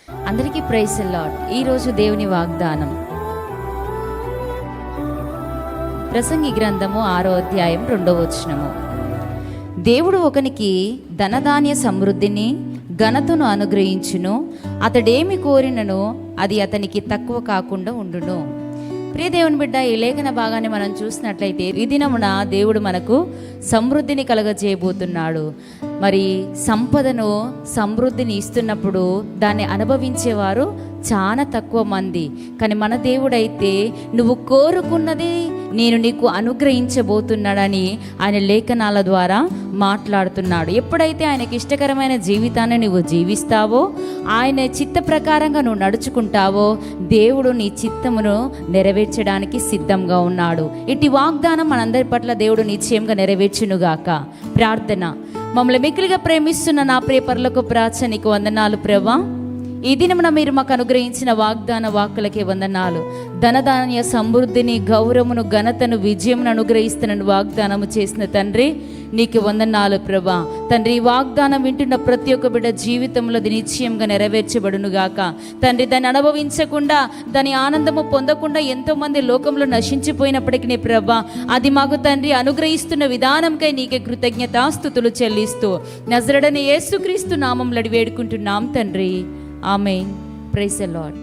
అందరికీ praise the lord. ఈరోజు దేవుని వాగ్దానం ప్రసంగి గ్రంథము 6వ అధ్యాయం 2వ వచనము. దేవుడు ఒకనికి ధనధాన్య సమృద్ధిని ఘనతను అనుగ్రహించును, అతడేమి కోరినను అది అతనికి తక్కువ కాకుండా ఉండును. ప్రియ దేవుని బిడ్డ, ఈ లేఖన భాగాన్ని మనం చూసినట్లయితే ఈ దినమున దేవుడు మనకు సమృద్ధిని కలగజేయబోతున్నాడు. మరి సంపదను సమృద్ధిని ఇస్తున్నప్పుడు దాన్ని అనుభవించేవారు చాలా తక్కువ మంది. కానీ మన దేవుడైతే నువ్వు కోరుకున్నది నేను నీకు అనుగ్రహించబోతున్నాడని ఆయన లేఖనాల ద్వారా మాట్లాడుతున్నాడు. ఎప్పుడైతే ఆయనకి ఇష్టకరమైన జీవితాన్ని నువ్వు జీవిస్తావో, ఆయన చిత్త ప్రకారంగా నువ్వు నడుచుకుంటావో, దేవుడు నీ చిత్తమును నెరవేర్చడానికి సిద్ధంగా ఉన్నాడు. ఇటు వాగ్దానం మనందరి పట్ల దేవుడు నిశ్చయంగా నెరవేర్చునుగాక. ప్రార్థన. మమ్మల్ని మిక్కిలిగా ప్రేమిస్తున్న నా ప్రియ పరలోకపు రాజా, నీకు వందనాలు ప్రభువా. ఈ దినమున మీరు మాకు అనుగ్రహించిన వాగ్దాన వాక్కులకే వందనాలు. ధనధాన్య సమృద్ధిని, గౌరవమును, ఘనతను, విజయమును అనుగ్రహిస్తున్న వాగ్దానము చేసిన తండ్రి, నీకు వందనాలు ప్రభా. తండ్రి, ఈ వాగ్దానం వింటున్న ప్రతి ఒక్క బిడ్డ జీవితంలో అది నిశ్చయంగా నెరవేర్చబడునుగాక. తండ్రి, దాన్ని అనుభవించకుండా, దాని ఆనందము పొందకుండా ఎంతోమంది లోకంలో నశించిపోయినప్పటికీ ప్రభా, అది మాకు తండ్రి అనుగ్రహిస్తున్న విధానంకై నీకే కృతజ్ఞతాస్తుతులు చెల్లిస్తూ నజరేయుడైన యేసుక్రీస్తు నామములో వేడుకుంటున్నాం తండ్రి. ఆమేన్. Praise the lord.